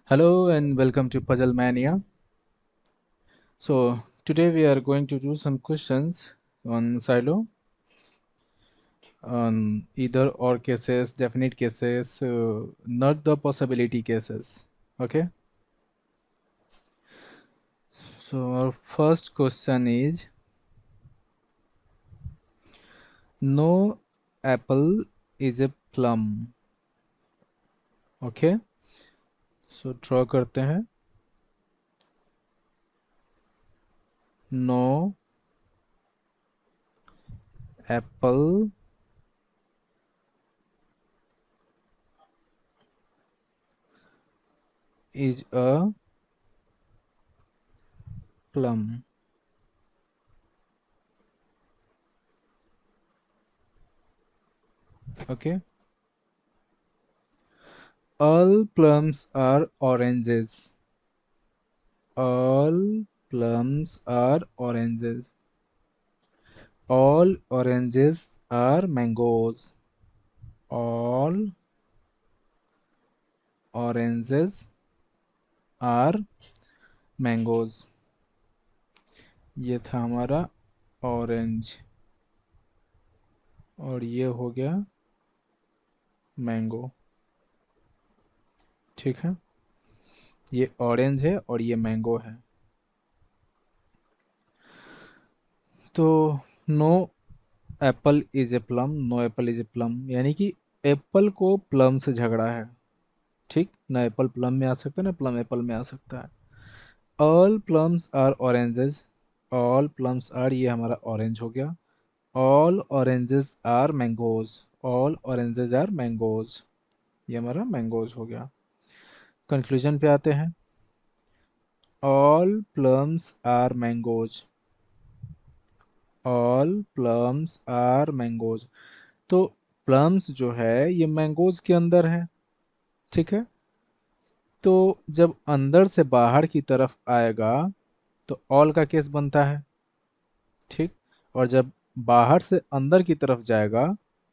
Hello and welcome to Puzzle Mania. So today we are going to do some questions on Silo on either or cases, definite cases, not the possibility cases. Okay. So our first question is no apple is a plum. Okay. So draw करते हैं. No apple is a plum. Okay. All plums are oranges. All plums are oranges. All oranges are mangoes. All oranges are mangoes. ये था हमारा orange और ये हो गया mango. ठीक है. ये ऑरेंज है और ये मैंगो है. तो no apple is a plum. No apple is a plum यानी कि एप्पल को प्लम से झगड़ा है. ठीक ना. एप्पल प्लम में आ सकता है ना प्लम एप्पल में आ सकता है. All plums are oranges. All plums are ये हमारा ऑरेंज हो गया. All oranges are mangoes. All oranges are mangoes. ये हमारा मैंगोज हो गया. कंक्लूजन पे आते हैं. All plums are mangoes. All plums are mangoes. तो प्लम्स जो है ये मैंगोज के अंदर है. ठीक है. तो जब अंदर से बाहर की तरफ आएगा तो ऑल का केस बनता है. ठीक. और जब बाहर से अंदर की तरफ जाएगा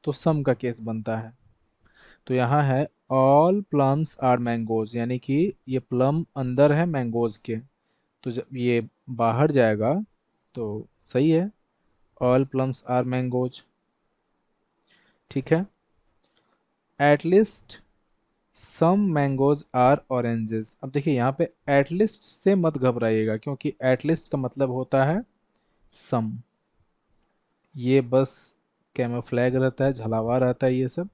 तो सम का केस बनता है. तो यहाँ है ऑल प्लम्स आर मैंगोज यानी कि ये प्लम अंदर है मैंगोज के. तो जब ये बाहर जाएगा तो सही है. All plums are mangoes. ठीक है. At least some mangoes are oranges. अब देखिए यहाँ पे एटलीस्ट से मत घबराइएगा क्योंकि एटलीस्ट का मतलब होता है सम. ये बस कैमोफ्लैग रहता है, झलावा रहता है ये सब.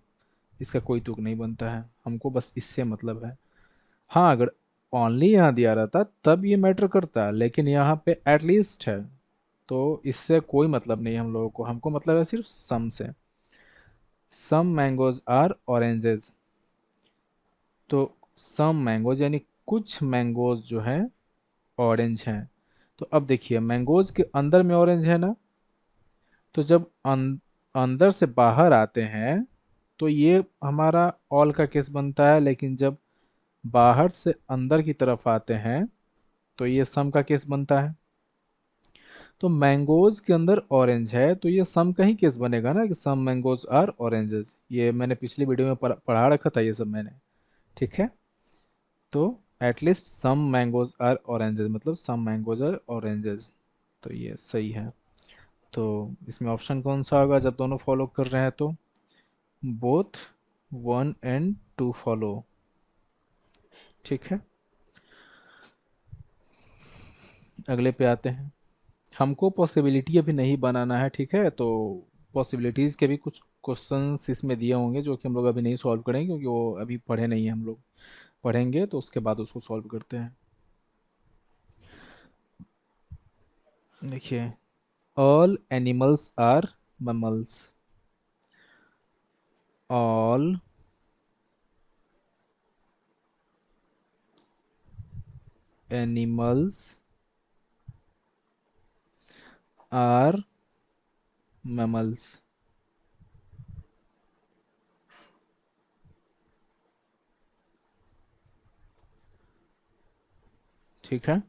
इसका कोई तुक नहीं बनता है. हमको बस इससे मतलब है. हाँ अगर ओनली यहाँ दिया रहता तब ये मैटर करता लेकिन यहाँ पे एटलीस्ट है. तो इससे कोई मतलब नहीं है हम लोगों को. हमको मतलब है सिर्फ सम से. सम मैंगोज आर ऑरेंजेस. तो सम मैंगोज यानी कुछ मैंगोज जो है ऑरेंज हैं. तो अब देखिए मैंगोज के अंदर में ऑरेंज है ना. तो जब अंदर से बाहर आते हैं तो ये हमारा ऑल का केस बनता है लेकिन जब बाहर से अंदर की तरफ आते हैं तो ये सम का केस बनता है. तो मैंगोज के अंदर ऑरेंज है तो ये सम का ही केस बनेगा ना कि सम मैंगोज आर ऑरेंजेस. ये मैंने पिछली वीडियो में पढ़ा रखा था ये सब मैंने. ठीक है. तो at least some mangoes are oranges मतलब सम मैंगोज आर ऑरेंजेस. तो ये सही है. तो इसमें ऑप्शन कौन सा होगा जब दोनों फॉलो कर रहे हैं तो बोथ 1 and 2 फॉलो. ठीक है. अगले पे आते हैं. हमको पॉसिबिलिटी अभी नहीं बनाना है. ठीक है. तो पॉसिबिलिटीज़ के भी कुछ क्वेश्चंस इसमें दिए होंगे जो कि हम लोग अभी नहीं सॉल्व करेंगे क्योंकि वो अभी पढ़े नहीं है हम लोग. पढ़ेंगे तो उसके बाद उसको सॉल्व करते हैं. देखिए all animals are mammals. All animals are mammals. ठीक है.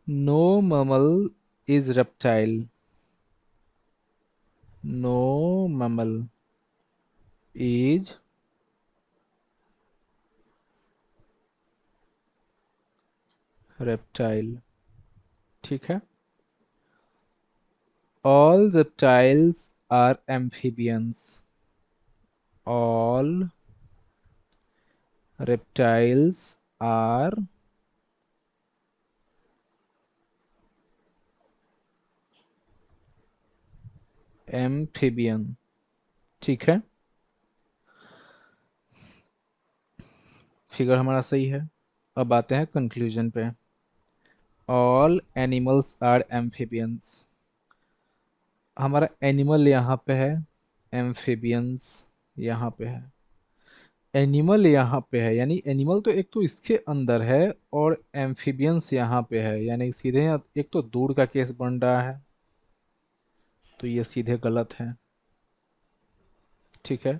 No mammal is reptile. No mammal is reptile, ठीक है। All reptiles are amphibians, all reptiles are amphibian, ठीक है। फिगर हमारा सही है। अब आते हैं कंक्लूजन पे। ऑल एनिमल्स आर एम्फीबियंस, हमारा एनिमल यहाँ पे है, एम्फीबियंस यहाँ पे है। एनिमल यहाँ पे है यानी एनिमल तो एक तो इसके अंदर है, और एम्फीबियंस यहाँ पे है, यानी सीधे एक तो दूर का केस बन रहा है, तो ये सीधे गलत है, ठीक है।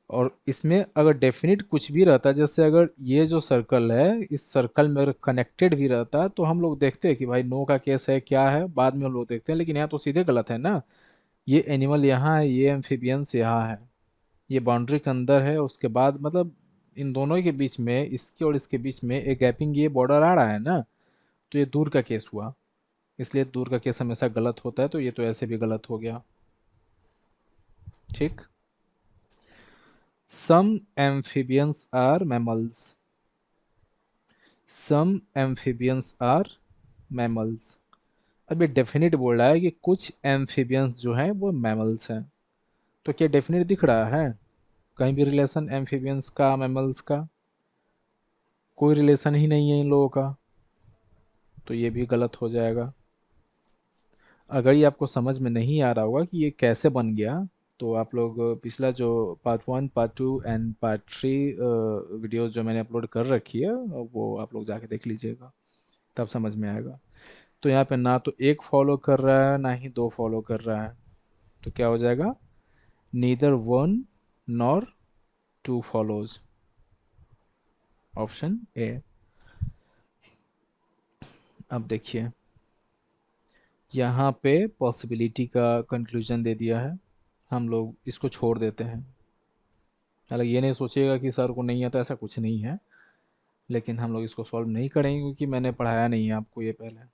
और इसमें अगर डेफिनेट कुछ भी रहता, जैसे अगर ये जो सर्कल है इस सर्कल में अगर कनेक्टेड भी रहता तो हम लोग देखते हैं कि भाई नो का केस है क्या है, बाद में हम लोग देखते हैं, लेकिन यहाँ तो सीधे गलत है ना। ये एनिमल यहाँ है, ये एम्फीबियंस यहाँ है, ये बाउंड्री के अंदर है, उसके बाद मतलब इन दोनों के बीच में, इसके और इसके बीच में एक गैपिंग ये बॉर्डर आ रहा है ना, तो ये दूर का केस हुआ, इसलिए दूर का केस हमेशा गलत होता है, तो ये तो ऐसे भी गलत हो गया, ठीक। Some amphibians are mammals, some amphibians are mammals. अब ये डेफिनेट बोल रहा है कि कुछ एम्फीबियंस जो हैं वो मैमल्स हैं, तो क्या डेफिनेट दिख रहा है कहीं भी रिलेशन एम्फीबियंस का मैमल्स का? कोई रिलेशन ही नहीं है इन लोगों का, तो ये भी गलत हो जाएगा। अगर ये आपको समझ में नहीं आ रहा होगा कि ये कैसे बन गया, तो आप लोग पिछला जो part 1 part 2 and part 3 videos जो मैंने अपलोड कर रखी है वो आप लोग जाके देख लीजिएगा, तब समझ में आएगा। तो यहाँ पे ना तो एक फॉलो कर रहा है ना ही दो फॉलो कर रहा है, तो क्या हो जाएगा, neither one nor two follows, option A. अब देखिए यहाँ पे पॉसिबिलिटी का कंक्लूजन दे दिया है, हम लोग इसको छोड़ देते हैं। हालांकि ये नहीं सोचिएगा कि सर को नहीं आता, ऐसा कुछ नहीं है, लेकिन हम लोग इसको सॉल्व नहीं करेंगे क्योंकि मैंने पढ़ाया नहीं है आपको ये पहले।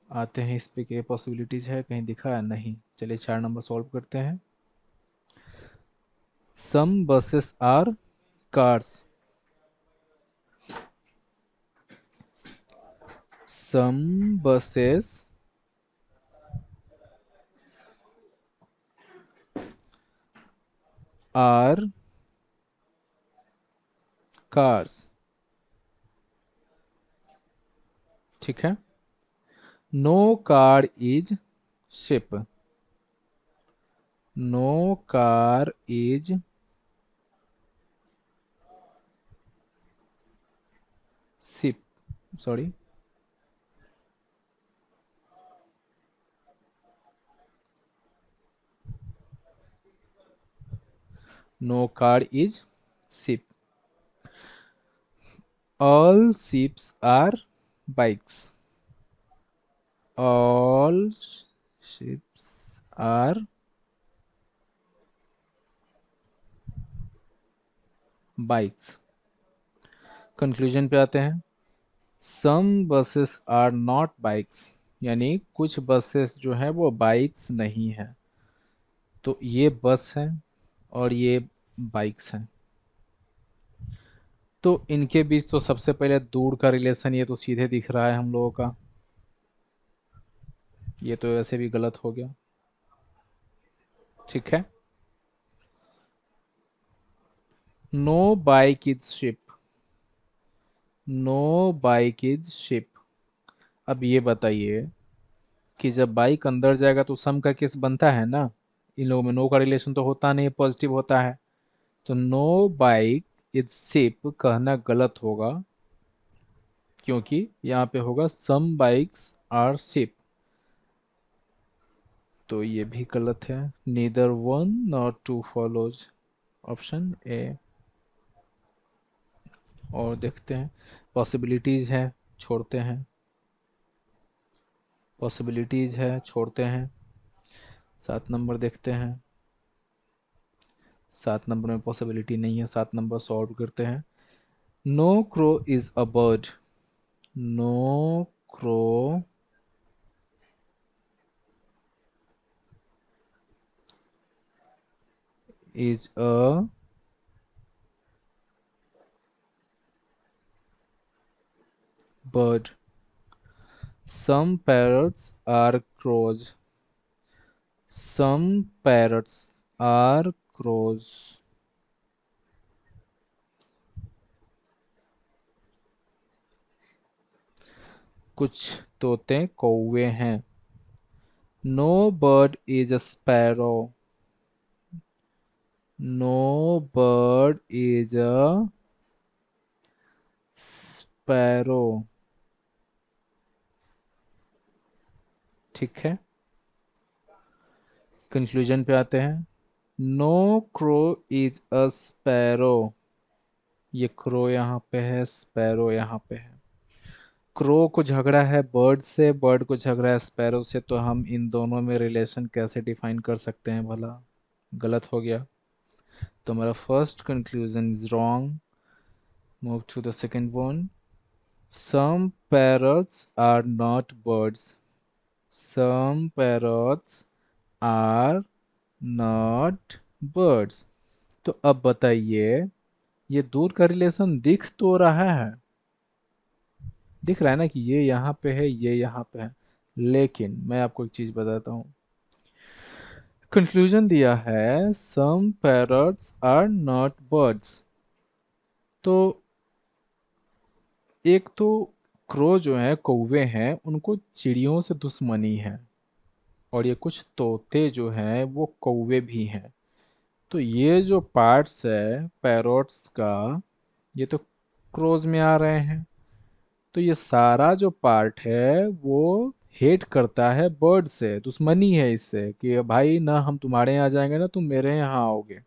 आते हैं इस पे क्या पॉसिबिलिटीज है, कहीं दिखा है नहीं, चलिए 4 नंबर सॉल्व करते हैं। Some buses are cars, some buses are cars, ठीक है। No car is ship, no car is ship, sorry, no car is ship. All ships are bikes, all ships are bikes. Conclusion पे आते हैं। Some buses are not bikes, यानी कुछ buses जो है वो बाइक्स नहीं है, तो ये बस है और ये बाइक्स हैं, तो इनके बीच तो सबसे पहले दूर का रिलेशन ये तो सीधे दिख रहा है हम लोगों का, ये तो ऐसे भी गलत हो गया, ठीक है। No bike is ship, no bike is ship. अब ये बताइए कि जब बाइक अंदर जाएगा तो सम का केस बनता है ना, इन लोगों में नो का रिलेशन तो होता नहीं, पॉजिटिव होता है, तो नो बाइक इज शिप कहना गलत होगा, क्योंकि यहाँ पे होगा सम बाइक्स आर शिप, तो ये भी गलत है। Neither one nor two follows, option A. और देखते हैं पॉसिबिलिटीज है, छोड़ते हैं, पॉसिबिलिटीज है छोड़ते हैं। 7 नंबर देखते हैं, 7 नंबर में पॉसिबिलिटी नहीं है, 7 नंबर सॉल्व करते हैं। No crow is a bird, No crow is a bird. Some parrots are crows. Some parrots are crows. कुछ तोते कौवे हैं. No bird is a sparrow. No bird is a sparrow. ठीक है. कंक्लूजन पे आते हैं. No crow is a sparrow. ये क्रो यहाँ पे है, स्पैरो यहाँ पे है. क्रो को झगड़ा है बर्ड से, बर्ड को झगड़ा है स्पैरो से, तो हम इन दोनों में रिलेशन कैसे डिफाइन कर सकते हैं भला. गलत हो गया. तो हमारा first conclusion is wrong. Move to the second one. Some parrots are not birds. Some parrots are not birds. तो अब बताइए, ये दूर का रिलेशन दिख तो रहा है, दिख रहा है ना कि ये यहाँ पे है, ये यहाँ पे है. लेकिन मैं आपको एक चीज बताता हूँ. कंक्लूजन दिया है सम पैरट्स आर नॉट बर्ड्स. तो एक तो क्रो जो है, कौवे हैं, उनको चिड़ियों से दुश्मनी है. और ये कुछ तोते जो हैं वो कौवे भी हैं. तो ये जो पार्ट्स है पैरोट्स का, ये तो क्रोज में आ रहे हैं. तो ये सारा जो पार्ट है वो हेट करता है बर्ड से, दुश्मनी है इससे कि भाई ना हम तुम्हारे यहाँ जाएंगे ना तुम मेरे यहाँ आओगे.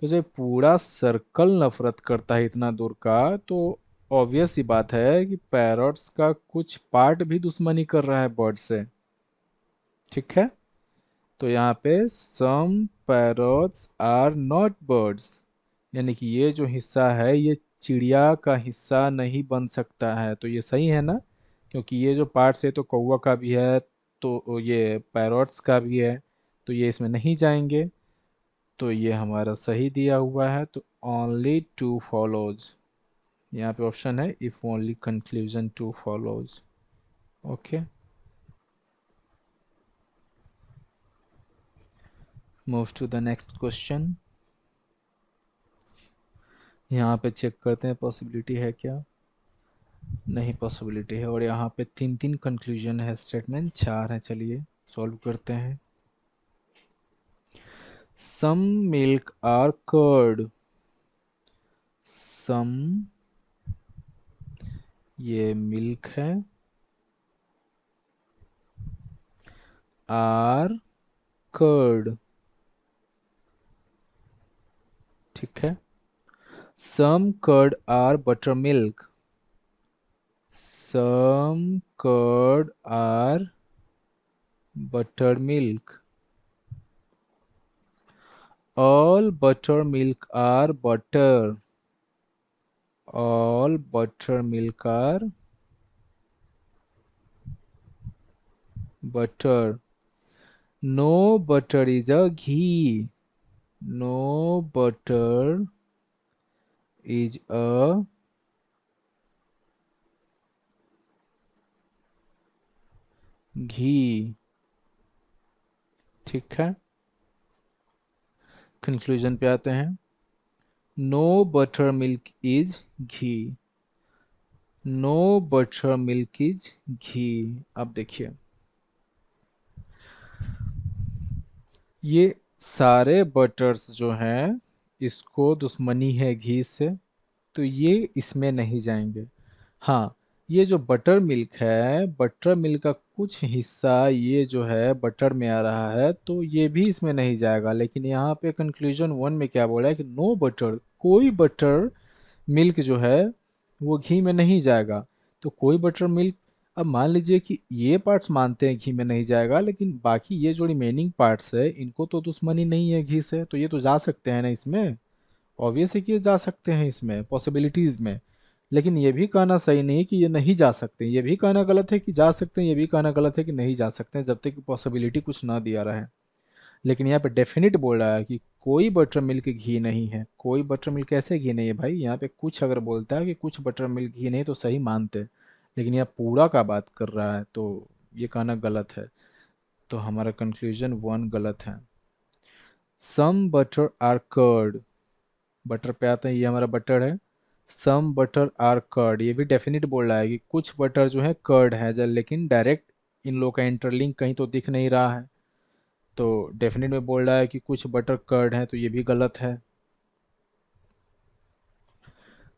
तो जब पूरा सर्कल नफरत करता है इतना दूर का, तो ऑब्वियस सी बात है कि पैरट्स का कुछ पार्ट भी दुश्मनी कर रहा है बर्ड से. ठीक है. तो यहाँ पे सम पैरट्स आर नॉट बर्ड्स, यानी कि ये जो हिस्सा है ये चिड़िया का हिस्सा नहीं बन सकता है. तो ये सही है ना, क्योंकि ये जो पार्ट्स है तो कौवा का भी है, तो ये पैरट्स का भी है, तो ये इसमें नहीं जाएंगे. तो ये हमारा सही दिया हुआ है. तो ओनली टू फॉलोज. यहाँ पे ऑप्शन है if only conclusion two follows. Okay. Move to the next question. यहाँ पे चेक करते हैं पॉसिबिलिटी है क्या. नहीं, पॉसिबिलिटी है. और यहाँ पे तीन तीन कंक्लूजन है, स्टेटमेंट चार है. चलिए सॉल्व करते हैं. Some milk are curd. Some, ये मिल्क है, आर कर्ड. ठीक है. Some curd are buttermilk. Some curd are buttermilk. All buttermilk are butter. All buttermilk are butter. No butter is a ghee. No butter is a ghee. ठीक है. Conclusion पे आते हैं. No buttermilk is ghee. No buttermilk is ghee. अब देखिए, ये सारे buttress जो हैं, इसको दुश्मनी है घी से, तो ये इसमें नहीं जाएंगे. हाँ, ये जो बटर मिल्क है, बटर मिल्क का कुछ हिस्सा ये जो है बटर में आ रहा है, तो ये भी इसमें नहीं जाएगा. लेकिन यहाँ पे कंक्लूजन वन में क्या बोला है कि नो बटर, कोई बटर मिल्क जो है वो घी में नहीं जाएगा. तो कोई बटर मिल्क, अब मान लीजिए कि ये पार्ट्स मानते हैं घी में नहीं जाएगा, लेकिन बाकी ये जो रिमेनिंग पार्ट्स है इनको तो दुश्मनी नहीं है घी से, तो ये तो जा सकते हैं ना इसमें. ऑब्वियस है कि ये जा सकते हैं इसमें पॉसिबिलिटीज में. लेकिन ये भी कहना सही नहीं कि ये नहीं जा सकते, ये भी कहना गलत है कि जा सकते हैं, ये भी कहना गलत है कि नहीं जा सकते हैं, जब तक कि पॉसिबिलिटी कुछ ना दिया रहा है। लेकिन यहाँ पे डेफिनेट बोल रहा है कि कोई बटर मिल्क घी नहीं है। कोई बटर मिल्क कैसे घी नहीं है भाई? यहाँ पे कुछ अगर बोलता है कि कुछ बटर मिल्क घी नहीं तो सही मानते, लेकिन यह पूरा का बात कर रहा है तो ये कहना गलत है। तो हमारा कंक्लूजन वन गलत है। Some butter are curd, butter पे आते हैं, ये हमारा बटर है। सम बटर आर कर्ड, ये भी डेफिनेट बोल रहा है कि कुछ बटर जो है कर्ड है, लेकिन डायरेक्ट इन लोग का इंटरलिंक कहीं तो दिख नहीं रहा है। तो डेफिनेट में बोल रहा है कि कुछ बटर कर्ड है, तो ये भी गलत है।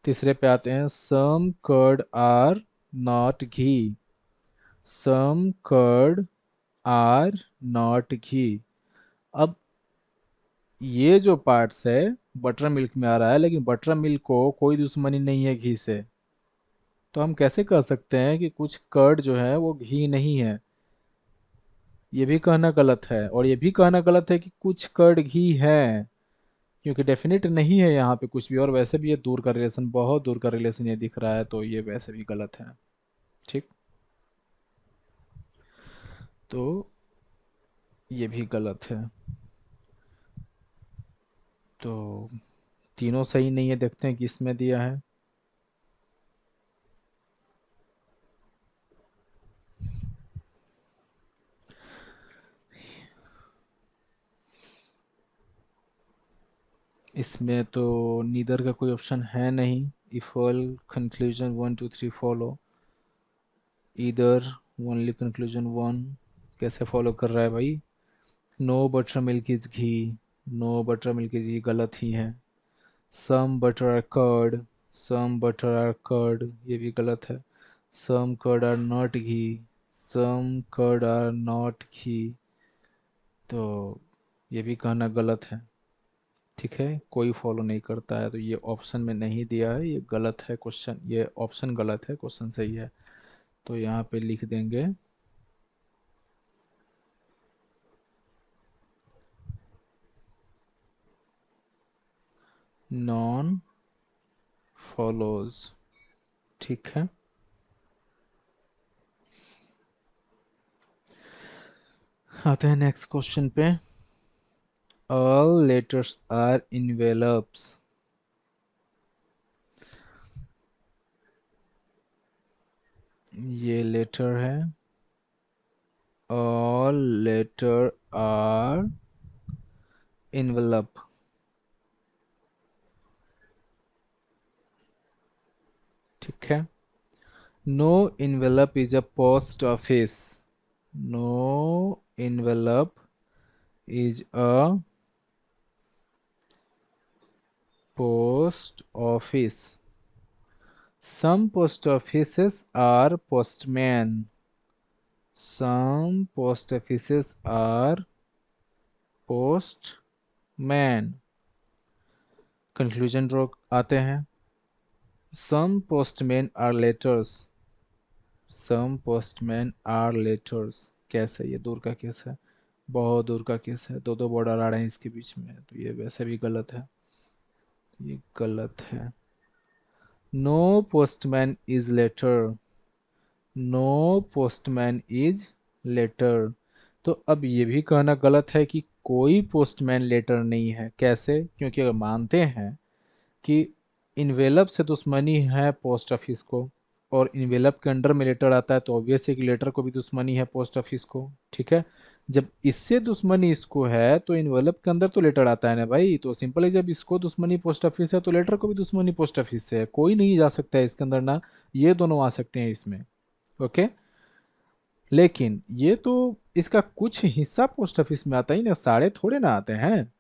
तीसरे पे आते हैं, some curd are not ghee. Some curd are not ghee. अब ये जो पार्ट्स है बटर मिल्क में आ रहा है, लेकिन बटर मिल्क को कोई दुश्मनी नहीं है घी से। तो हम कैसे कह सकते हैं कि कुछ कर्ड जो है वो घी नहीं है? ये भी कहना गलत है, और ये भी कहना गलत है कि कुछ कर्ड घी है, क्योंकि डेफिनेट नहीं है यहाँ पे कुछ भी। और वैसे भी ये दूर का रिलेशन, बहुत दूर का रिलेशन ये दिख रहा है, तो ये वैसे भी गलत है। ठीक, तो ये भी गलत है। तो तीनों सही नहीं है, देखते हैं किसमें दिया है। इसमें तो नीदर का कोई ऑप्शन है नहीं। If all conclusion one two three follow, इधर ओनली कंक्लूजन वन। कैसे फॉलो कर रहा है भाई? No buttermilk is ghee, no buttermilk is ghee गलत ही है। Some butter are curd, some butter are curd, ये भी गलत है। Some curd are not ghee, some curd are not ghee, तो ये भी कहना गलत है। ठीक है, कोई फॉलो नहीं करता है, तो ये ऑप्शन में नहीं दिया है, ये गलत है क्वेश्चन, ये ऑप्शन गलत है, क्वेश्चन सही है। तो यहाँ पे लिख देंगे नॉन फॉलोज। ठीक है, आते हैं नेक्स्ट क्वेश्चन पे। All letters are envelopes. ये लेटर है, ऑल लेटर आर इनवेलप। ठीक है, no envelope is a post office. No envelope is a post office. Some post offices are postmen. Some post offices are postmen. Conclusion draw आते हैं। Some postmen are letters. Some postmen are letters. कैसे? ये दूर का case है, बहुत दूर का केस है, दो दो बॉर्डर आ रहे हैं इसके बीच में, तो ये वैसे भी गलत है, ये गलत है। No postman is letter. No postman is letter. तो अब ये भी कहना गलत है कि कोई पोस्टमैन लेटर नहीं है। कैसे? क्योंकि अगर मानते हैं कि इन्वेलप से दुश्मनी है पोस्ट ऑफिस को, और इन्वेलप के अंडर में लेटर आता है, तो ऑब्वियस है कि लेटर को भी दुश्मनी है पोस्ट ऑफिस को। ठीक है, जब इससे दुश्मनी इसको है तो इन्वेलप के अंदर तो लेटर आता है ना भाई। तो सिंपल है, जब इसको दुश्मनी पोस्ट ऑफिस है तो लेटर को भी दुश्मनी पोस्ट ऑफिस से है, कोई नहीं जा सकता है इसके अंदर ना, ये दोनों आ सकते हैं इसमें। ओके, लेकिन ये तो इसका कुछ हिस्सा पोस्ट ऑफिस में आता ही ना, सारे थोड़े ना आते हैं।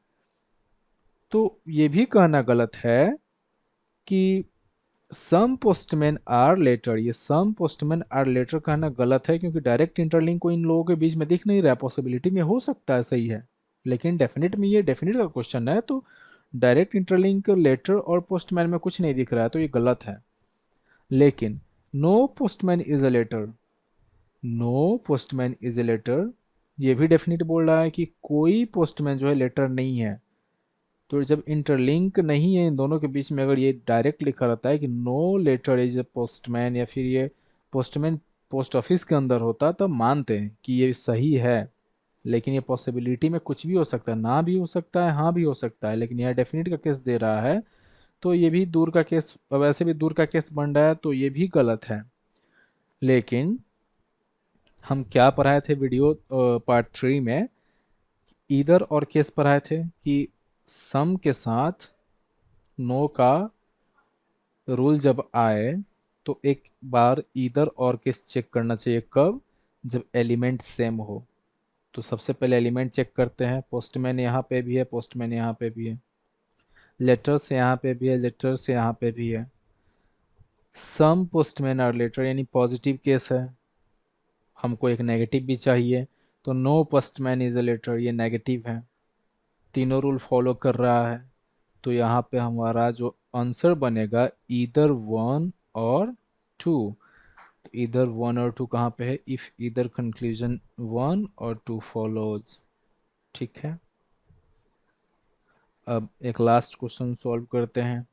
तो ये भी कहना गलत है कि सम पोस्टमैन आर लेटर, ये सम पोस्टमैन आर लेटर कहना गलत है, क्योंकि डायरेक्ट इंटरलिंक को इन लोगों के बीच में दिख नहीं रहा है। पॉसिबिलिटी में हो सकता है, सही है, लेकिन डेफिनेट में, ये डेफिनेट का क्वेश्चन है, तो डायरेक्ट इंटरलिंक लेटर और पोस्टमैन में कुछ नहीं दिख रहा है, तो ये गलत है। लेकिन no postman is a letter, no postman is a letter, ये भी डेफिनेट बोल रहा है कि कोई पोस्टमैन जो है लेटर नहीं है। तो जब इंटरलिंक नहीं है इन दोनों के बीच में, अगर ये डायरेक्ट लिखा रहता है कि no letter is a postman, या फिर ये पोस्टमैन पोस्ट ऑफिस के अंदर होता, तब मानते हैं कि ये सही है। लेकिन ये पॉसिबिलिटी में कुछ भी हो सकता है, ना भी हो सकता है, हाँ भी हो सकता है, लेकिन यह डेफिनेट का केस दे रहा है, तो ये भी दूर का केस, वैसे भी दूर का केस बन रहा है, तो ये भी गलत है। लेकिन हम क्या पढ़ाए थे वीडियो पार्ट 3 में, ईदर और केस पढ़ाए थे कि सम के साथ नो का रूल जब आए तो एक बार ईदर और केस चेक करना चाहिए, कब? जब एलिमेंट सेम हो। तो सबसे पहले एलिमेंट चेक करते हैं, पोस्टमैन यहाँ पे भी है, पोस्टमैन यहाँ पे भी है, लेटर्स यहाँ पे भी है, लेटर्स यहाँ पे भी है। सम पोस्टमैन आर लेटर यानी पॉजिटिव केस है, हमको एक नेगेटिव भी चाहिए, तो no postman is a letter, ये नेगेटिव है। तीनों रूल फॉलो कर रहा है, तो यहाँ पे हमारा जो आंसर बनेगा ईदर वन और टू। इधर वन और टू कहाँ पे है? इफ इधर कंक्लूजन वन और टू फॉलोज। ठीक है, अब एक लास्ट क्वेश्चन सॉल्व करते हैं।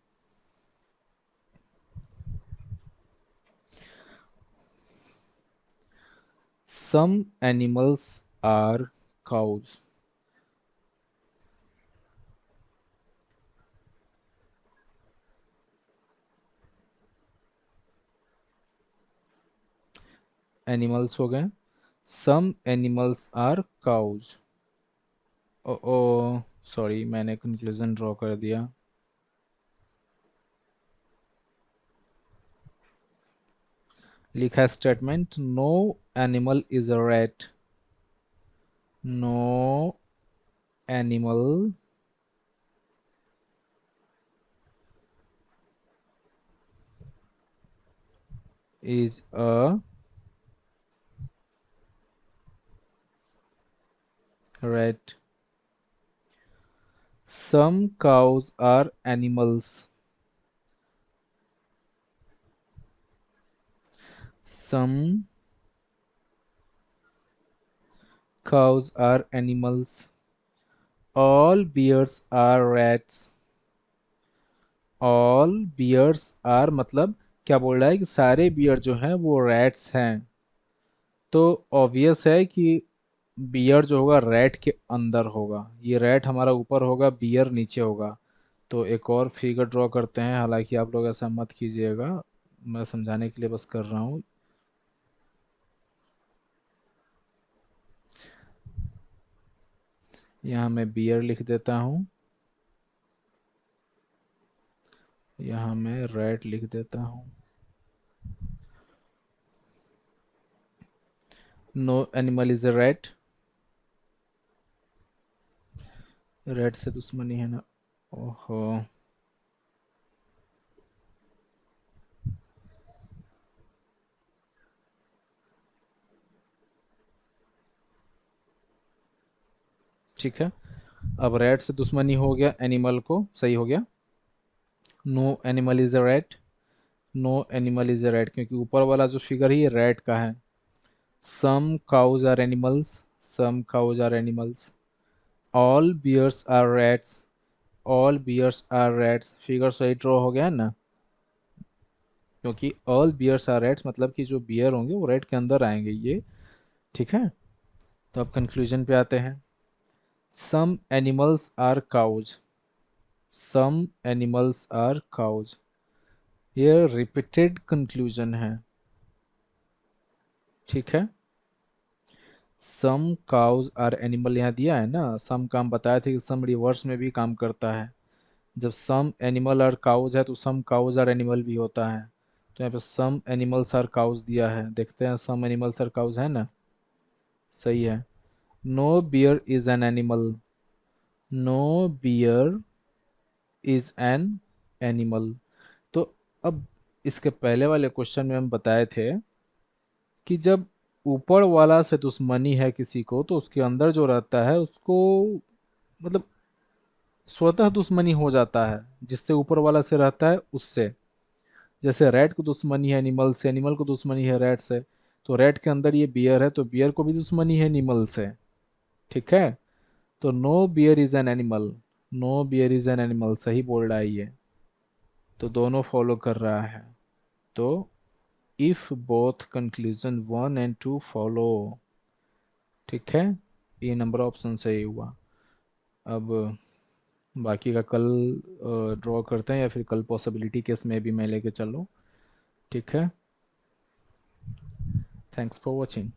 Some animals are cows. Animals हो गए, some animals are cows. Oh oh sorry, मैंने कंक्लूजन ड्रॉ कर दिया। लिखा है statement, no animal is a rat, no animal is a rat. Some cows are animals. Some cows are animals. All bears are rats. All bears are मतलब क्या बोल रहा है कि सारे बियर जो हैं वो रैट्स हैं। तो ऑब्वियस है कि बियर जो होगा रैट के अंदर होगा, ये रैट हमारा ऊपर होगा, बियर नीचे होगा। तो एक और फिगर ड्रॉ करते हैं, हालांकि आप लोग ऐसा मत कीजिएगा, मैं समझाने के लिए बस कर रहा हूँ। यहाँ मैं बियर लिख देता हूँ, यहाँ मैं रैट लिख देता हूँ। No animal is a rat, rat से दुश्मनी है ना। ओहो, ठीक है, अब रैट से दुश्मनी हो गया, एनिमल को सही हो गया। No animal is a rat, no animal is a rat, क्योंकि ऊपर वाला जो फिगर है ये रैट का है। Some cows are animals, some cows are animals. All bears are rats, all bears are rats, figure सही ड्रॉ हो गया है ना, क्योंकि ऑल बियर्स आर रैट्स मतलब कि जो बियर होंगे वो रैट के अंदर आएंगे ये। ठीक है, तो अब कंक्लूजन पे आते हैं। Some animals are cows, some animals are cows, ये रिपीटेड कंक्लूजन है। ठीक है, सम काउज आर एनिमल यहाँ दिया है ना, सम काम बताया था कि सम रिवर्स में भी काम करता है। जब सम एनिमल आर काउज है तो सम काउज आर एनिमल भी होता है। तो यहाँ पे सम एनिमल्स आर काउज दिया है, देखते हैं सम एनिमल्स आर काउज है ना, सही है। No bear is an animal, no bear is an animal. तो अब इसके पहले वाले क्वेश्चन में हम बताए थे कि जब ऊपर वाला से दुश्मनी है किसी को, तो उसके अंदर जो रहता है उसको मतलब स्वतः दुश्मनी हो जाता है, जिससे ऊपर वाला से रहता है उससे। जैसे रैट को दुश्मनी है एनिमल से, एनिमल को दुश्मनी है रैट से, तो रैट के अंदर ये बियर है तो बियर को भी दुश्मनी है एनिमल से। ठीक है, तो no bear is an animal, no bear is an animal, सही बोल रहा है ये, तो दोनों फॉलो कर रहा है। तो if both conclusion 1 and 2 follow, ठीक है, ये नंबर ऑप्शन सही हुआ। अब बाकी का कल ड्रॉ करते हैं, या फिर कल पॉसिबिलिटी केस में भी मैं लेके चलूँ। ठीक है, थैंक्स फॉर वॉचिंग।